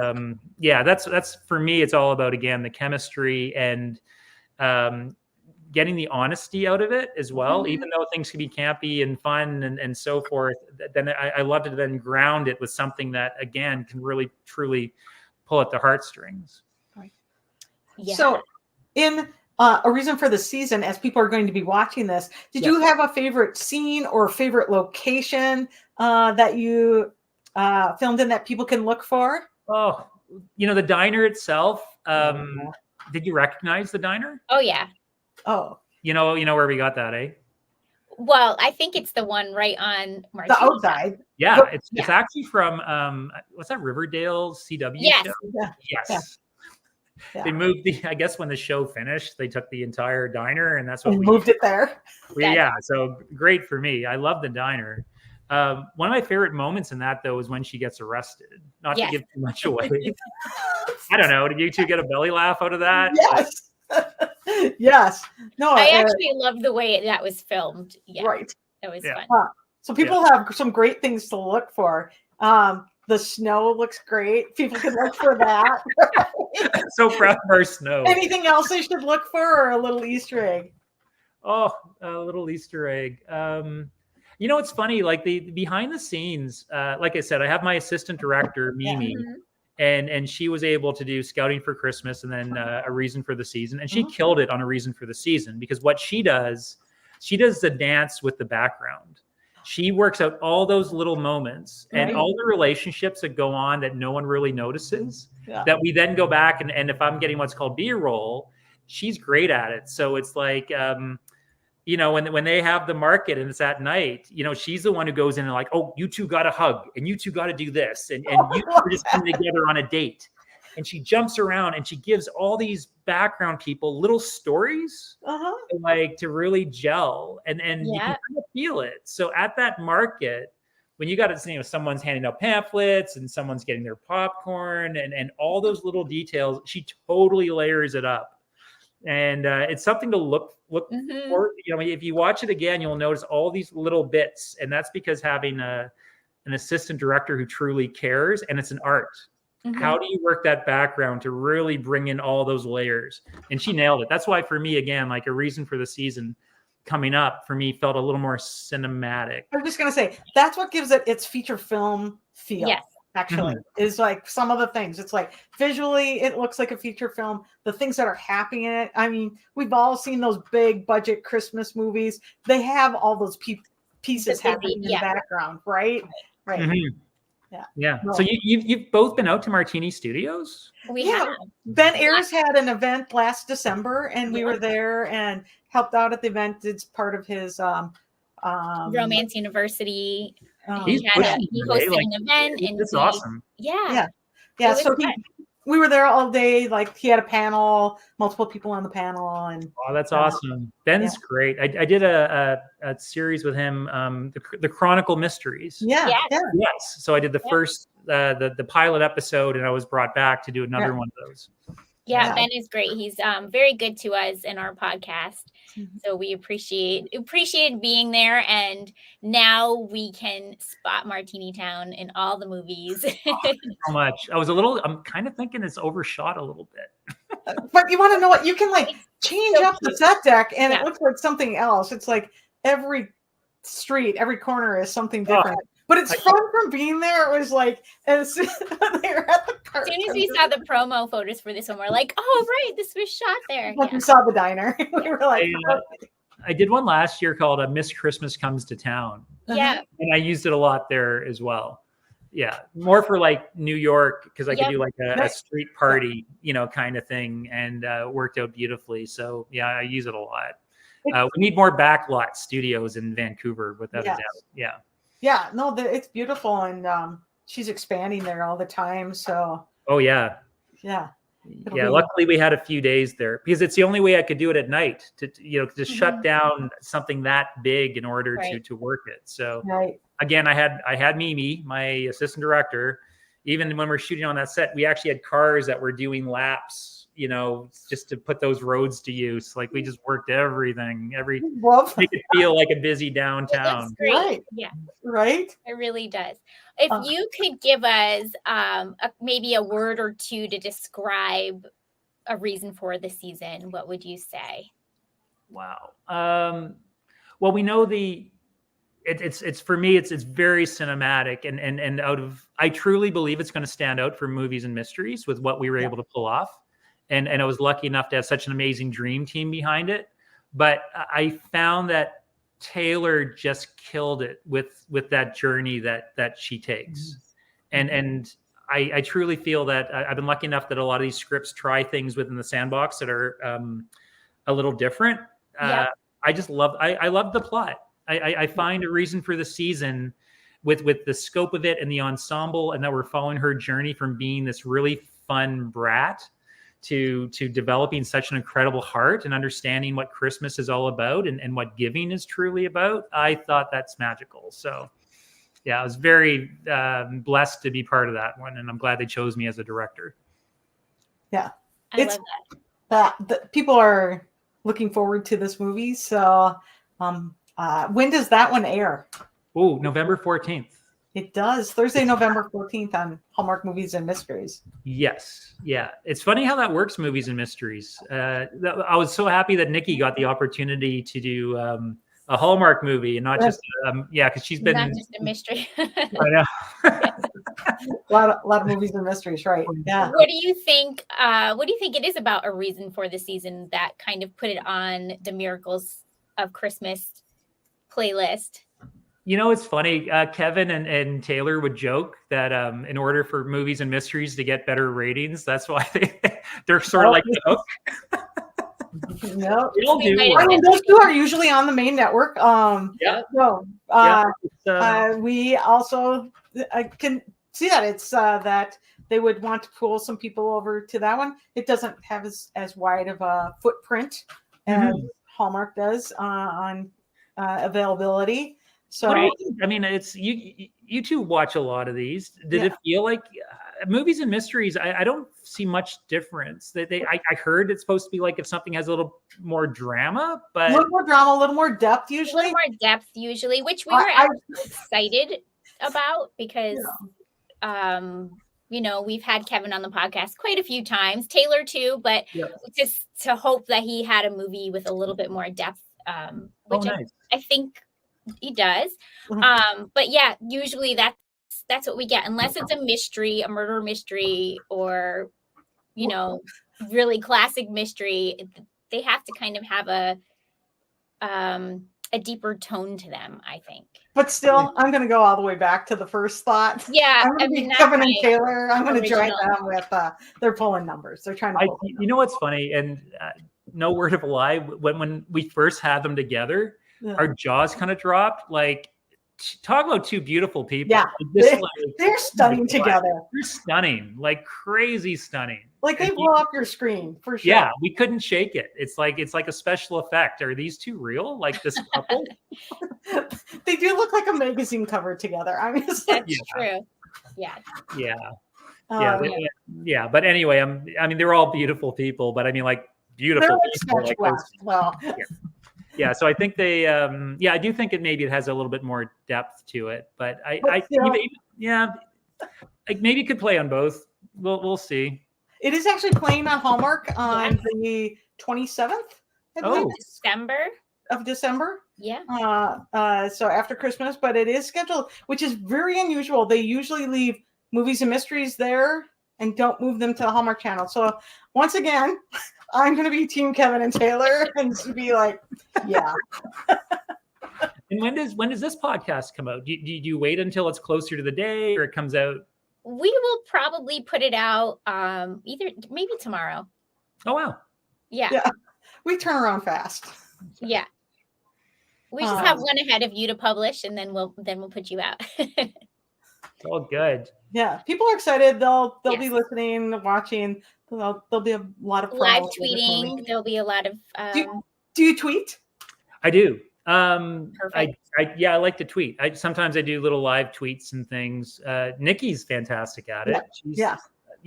that's for me, it's all about, again, the chemistry and getting the honesty out of it as well. Mm-hmm. Even though things can be campy and fun and so forth, then I love to then ground it with something that, again, can really, truly pull at the heartstrings. Right. Yeah. So in a reason for the season, as people are going to be watching this, did you have a favorite scene or favorite location that you filmed in that people can look for? Oh, the diner itself. Did you recognize the diner? Oh yeah. Oh. You know where we got that, eh? Well, I think it's the one right on the outside. Yeah, it's actually from what's that, Riverdale CW yes. show? Yeah. Yes. Yeah. They moved I guess when the show finished, they took the entire diner, and that's what we moved it there. Yeah, so great for me. I love the diner. One of my favorite moments in that, though, is when she gets arrested. Not to give too much away. I don't know. Did you two get a belly laugh out of that? Yes. Yes. No, I actually love the way that was filmed. Yeah. Right. It was fun. So people have some great things to look for. The snow looks great. People can look for that. So proud of our snow. Anything else they should look for, or a little Easter egg? Oh, a little Easter egg. It's funny, like the behind the scenes, like I said, I have my assistant director, Mimi, and she was able to do Scouting for Christmas and then A Reason for the Season. And she killed it on A Reason for the Season, because what she does the dance with the background. She works out all those little moments and all the relationships that go on that no one really notices, that we then go back and if I'm getting what's called B-roll, she's great at it. So it's like, you know, when they have the market and it's at night, you know, she's the one who goes in and like, oh, you two got to hug and you two got to do this. And you two are just coming together on a date. And she jumps around and she gives all these background people little stories like to really gel. And you can kind of feel it. So at that market, when you got to, you know, someone's handing out pamphlets and someone's getting their popcorn and all those little details, she totally layers it up. And it's something to look for. You know, if you watch it again, you'll notice all these little bits, and that's because having an assistant director who truly cares, and it's an art. How do you work that background to really bring in all those layers? And she nailed it. That's why, for me, again, like a reason for the season coming up for me felt a little more cinematic. I was just gonna say that's what gives it its feature film feel. Yes. Actually, is like some of the things. It's like visually, it looks like a feature film. The things that are happening in it. I mean, we've all seen those big budget Christmas movies. They have all those pieces happening in the background, right? Right. Yeah. So you've both been out to Martini Studios? We have. Ben Ayers had an event last December, and we were there and helped out at the event. It's part of his Romance University. He hosted an event, and it's awesome. Yeah. So we were there all day. Like he had a panel, multiple people on the panel, and that's awesome. Ben's great. I did a series with him, the Chronicle Mysteries. Yes. So I did the first the pilot episode, and I was brought back to do another one of those. Yeah, Ben is great. He's very good to us in our podcast. So we appreciated being there, and now we can spot Martini Town in all the movies. So much. I'm kind of thinking it's overshot a little bit. But you want to know what? You can like change up the set deck, and it looks like something else. It's like every street, every corner is something different. But it's fun from being there. It was like, as soon they were at the park. As soon as we saw the promo photos for this one, we're like, oh, right, this was shot there. Like we saw the diner. We were like, I did one last year called Miss Christmas Comes to Town. Yeah. And I used it a lot there as well. Yeah. More for like New York, because I could do like a street party, you know, kind of thing, and worked out beautifully. So yeah, I use it a lot. We need more backlot studios in Vancouver, without a doubt. Yeah. Yeah, no, it's beautiful, and she's expanding there all the time. So. Oh yeah. Yeah. Luckily we had a few days there, because it's the only way I could do it at night to shut down something that big in order to work it. So again, I had Mimi, my assistant director. Even when we're shooting on that set, we actually had cars that were doing laps, you know, just to put those roads to use. Like we just worked everything, make it feel like a busy downtown. That's great. Right. Yeah. Right. It really does. If you could give us maybe a word or two to describe a reason for the season, what would you say? Wow. Well, we know it's for me, it's very cinematic, and I truly believe it's going to stand out for movies and mysteries with what we were able to pull off. And I was lucky enough to have such an amazing dream team behind it. But I found that Taylor just killed it with that journey that she takes. And I truly feel that I've been lucky enough that a lot of these scripts try things within the sandbox that are a little different. I love the plot. I find a reason for the season with the scope of it and the ensemble, and that we're following her journey from being this really fun brat to developing such an incredible heart and understanding what Christmas is all about and what giving is truly about. I thought that's magical. So yeah, I was very blessed to be part of that one, and I'm glad they chose me as a director. Yeah, I love that. The people are looking forward to this movie. So when does that one air? Oh, November 14th. It does. Thursday, November 14th on Hallmark Movies and Mysteries. Yes. Yeah. It's funny how that works, movies and mysteries. I was so happy that Nikki got the opportunity to do a Hallmark movie and not just, because she's been. Not just a mystery. I know. a lot of movies and mysteries, right? Yeah. What do you think it is about a reason for the season that kind of put it on the Miracles of Christmas playlist? You know, it's funny. Kevin and Taylor would joke that in order for movies and mysteries to get better ratings, that's why they're sort of like the hook. No, We all do. I mean, those two are usually on the main network. Yeah. No, we also I can see that it's that they would want to pull some people over to that one. It doesn't have as wide of a footprint as Hallmark does on availability. So I mean, it's you two watch a lot of these. Did it feel like movies and mysteries? I don't see much difference. I heard it's supposed to be like if something has a little more drama, but a little more drama, a little more depth usually. A little more depth usually, which we were actually excited about because you know, we've had Kevin on the podcast quite a few times, Taylor too, but just to hope that he had a movie with a little bit more depth, which I think he does. But yeah, usually that's what we get, unless it's a mystery, a murder mystery, or you know, really classic mystery. They have to kind of have a deeper tone to them, I think. But still, I'm going to go all the way back to the first thought. Yeah, I'm going to be Kevin and Taylor. I'm going to join them with they're pulling numbers. They're trying to pull you know what's funny, and no word of a lie, when we first had them together, our jaws kind of dropped. Like, talk about two beautiful people. Yeah, they're stunning together. They're stunning, like crazy stunning. Like they blow up your screen for sure. Yeah, we couldn't shake it. It's like a special effect. Are these two real? Like this couple? They do look like a magazine cover together. I mean, that's true. Yeah. Yeah. But anyway, I mean, they're all beautiful people. But I mean, like beautiful people. Yeah. So I think they. I do think it has a little bit more depth to it. But like maybe it could play on both. We'll see. It is actually playing on Hallmark on the 27th. Of December. Yeah. So after Christmas, but it is scheduled, which is very unusual. They usually leave movies and mysteries there and don't move them to the Hallmark channel. So once again, I'm going to be Team Kevin and Taylor and to be like, yeah. And when does this podcast come out? Do you wait until it's closer to the day, or it comes out? We will probably put it out maybe tomorrow. Oh wow. Yeah. We turn around fast. Yeah. We just have one ahead of you to publish, and then we'll put you out. It's all good. Yeah. People are excited. They'll be listening, watching. There'll be a lot of live tweeting. There'll be a lot of do you tweet? I do. Perfect. I like to tweet. Sometimes I do little live tweets and things. Nikki's fantastic at it.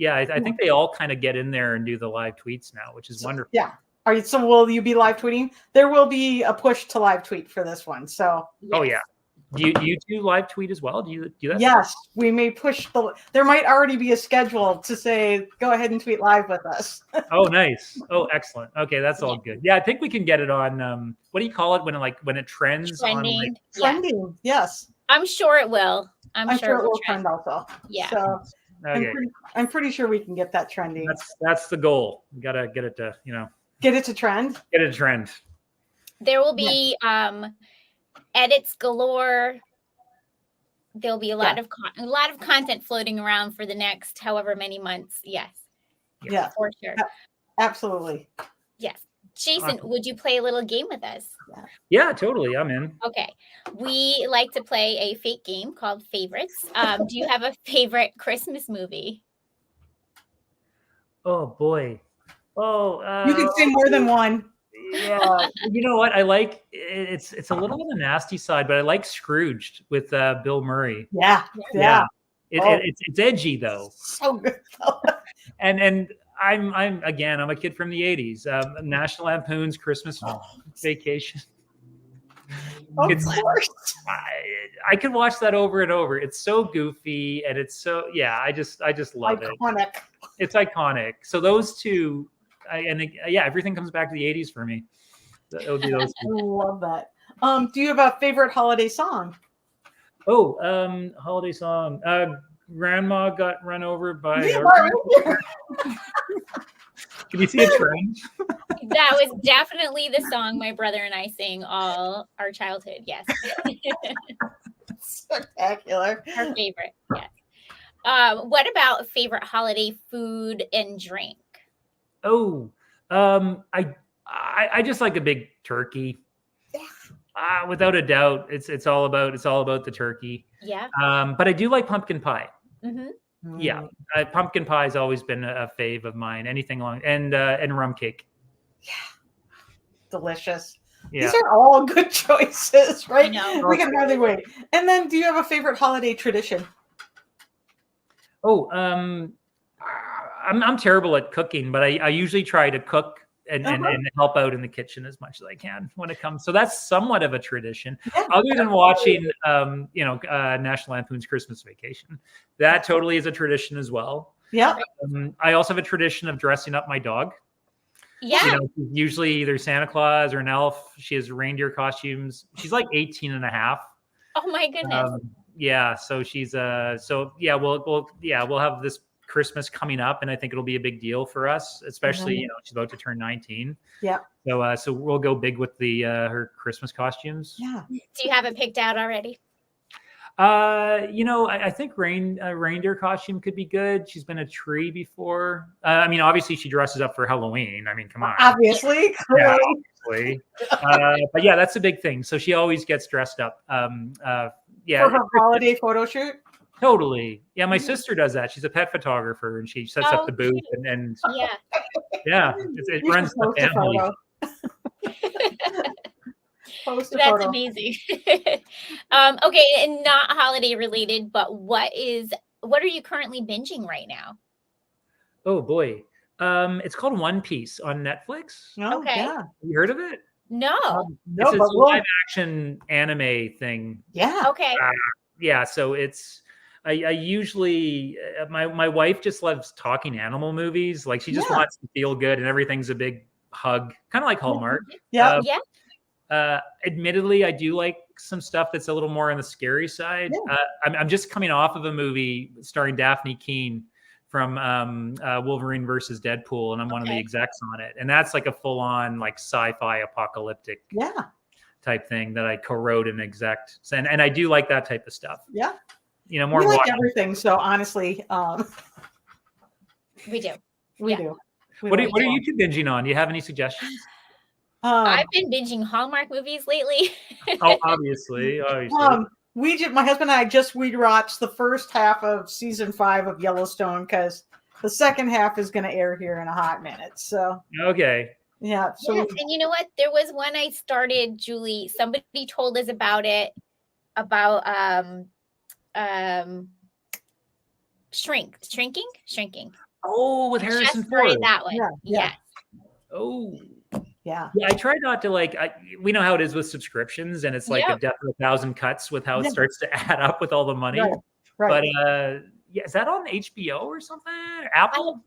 I think they all kind of get in there and do the live tweets now, which is wonderful. Yeah. So will you be live tweeting? There will be a push to live tweet for this one. So Oh yeah. Do you do live tweet as well? Do you do that? Yes, we may push there might already be a schedule to say go ahead and tweet live with us. Oh, nice. Oh, excellent. Okay, that's all good. Yeah, I think we can get it on what do you call it when it trends? Trending. Trending, yes. I'm sure it will. I'm sure it will trend also. Yeah. So okay. I'm pretty sure we can get that trending. That's the goal. We gotta get it to, get it to trend. Get it to trend. There will be edits galore. There'll be a lot of content floating around for the next however many months. Yes. Yeah, for sure. Absolutely. Yes. Jason, would you play a little game with us? Yeah, totally. I'm in. Okay. We like to play a fake game called Favorites. Do you have a favorite Christmas movie? Oh boy. Oh, you can say more than one. Yeah, you know what? I like it's a little on the nasty side, but I like Scrooged with Bill Murray. Yeah. It's edgy though. So good. and I'm a kid from the '80s. National Lampoon's Christmas Vacation. Of course. I could watch that over and over. It's so goofy and it's so I just love it. Iconic. It's iconic. So those two. Everything comes back to the 80s for me. That would be those two. I love that. Do you have a favorite holiday song? Holiday song. Grandma got run over by. Can you see a trend? That was definitely the song my brother and I sang all our childhood. Yes. Spectacular. Our favorite. Yes. What about favorite holiday food and drink? I I just like a big turkey. Without a doubt, it's all about the turkey. Yeah. But I do like pumpkin pie. Mm-hmm. Yeah, pumpkin pie has always been a fave of mine. Anything along and rum cake. Yeah, delicious. Yeah. These are all good choices, right? I know. We can hardly wait. And then, do you have a favorite holiday tradition? Oh, I'm terrible at cooking, but I usually try to cook and help out in the kitchen as much as I can when it comes. So that's somewhat of a tradition, other than watching, National Lampoon's Christmas Vacation. That totally is a tradition as well. Yeah. I also have a tradition of dressing up my dog. Yeah. Usually either Santa Claus or an elf. She has reindeer costumes. She's like 18 and a half. Oh my goodness. Yeah. So she's we'll have this Christmas coming up, and I think it'll be a big deal for us, especially she's about to turn 19. Yeah. So we'll go big with the her Christmas costumes. Yeah. Do you have it picked out already? I think reindeer costume could be good. She's been a tree before. Obviously she dresses up for Halloween. I mean, come on. Obviously. Yeah, obviously. But yeah, that's a big thing. So she always gets dressed up. For her holiday photo shoot. Totally. Yeah, my sister does that. She's a pet photographer, and she sets up the booth and it runs the family. That's amazing. Okay, and not holiday related, but what are you currently binging right now? Oh boy. It's called One Piece on Netflix. Oh, okay. Yeah. Have you heard of it? No. It's a live action anime thing. Yeah. Okay. So it's I usually my wife just loves talking animal movies. Like she just wants to feel good, and everything's a big hug, kind of like Hallmark. Yeah. Admittedly, I do like some stuff that's a little more on the scary side. Yeah. I'm just coming off of a movie starring Daphne Keane from Wolverine versus Deadpool, and I'm one of the execs on it. And that's like a full-on like sci-fi apocalyptic type thing that I co-wrote and execed. And I do like that type of stuff. Yeah. More we like everything. So honestly, we do. We do. What are you two binging on? Do you have any suggestions? I've been binging Hallmark movies lately. Obviously. My husband and I just rewatched the first half of season 5 of Yellowstone because the second half is going to air here in a hot minute. So okay. Yeah. So yes, and you know what? There was one I started, Julie. Somebody told us about it, about shrinking. Oh, with Harrison Ford. That one. Yeah. Oh. Yeah. I try not to we know how it is with subscriptions, and it's like a death of 1,000 cuts with how it starts to add up with all the money. Right. But is that on HBO or something? Apple?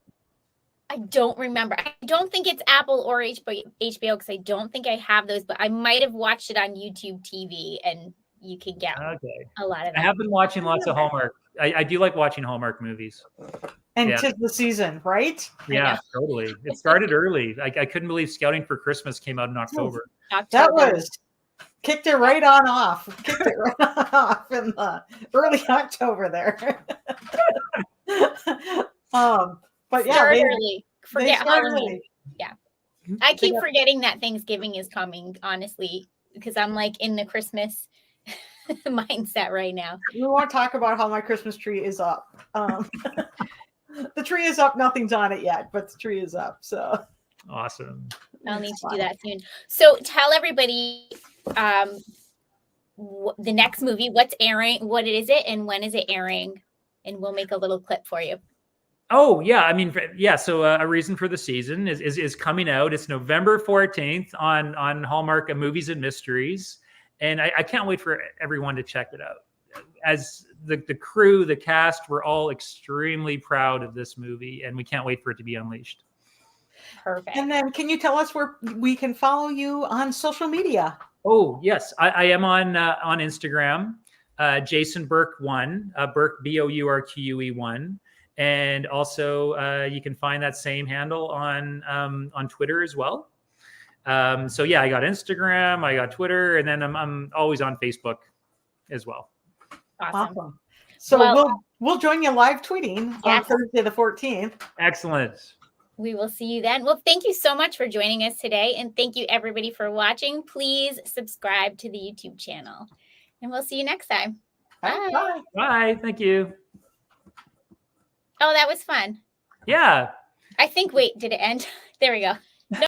I don't remember. I don't think it's Apple or HBO because I don't think I have those, but I might have watched it on YouTube TV, and you can get a lot of that. I have been watching lots of Hallmark. I do like watching Hallmark movies. And 'tis the season, right? Yeah, totally. It started early. I couldn't believe Scouting for Christmas came out in October. That was kicked it right on off. Kicked it right off in the early October there. But yeah, start early. Forget Halloween. Early. Yeah. I keep forgetting that Thanksgiving is coming, honestly, because I'm like in the Christmas mindset right now. We want to talk about how my Christmas tree is up. The tree is up. Nothing's on it yet, but the tree is up. So awesome. I'll need to do that soon. So tell everybody the next movie, what's airing, what is it, and when is it airing? And we'll make a little clip for you. Oh, yeah. So A Reason for the Season is coming out. It's November 14th on Hallmark Movies and Mysteries. And I can't wait for everyone to check it out. As the crew, the cast, we're all extremely proud of this movie, and we can't wait for it to be unleashed. Perfect. And then can you tell us where we can follow you on social media? Oh, yes. I am on Instagram, Jason Bourque 1, Bourque Bourque 1. And also you can find that same handle on Twitter as well. I got Instagram, I got Twitter, and then I'm always on Facebook as well. Awesome. So we'll join you live tweeting on Thursday the 14th. Excellent. We will see you then. Well, thank you so much for joining us today. And thank you, everybody, for watching. Please subscribe to the YouTube channel. And we'll see you next time. Bye. Bye. Bye. Thank you. Oh, that was fun. Yeah. I think, wait, did it end? There we go.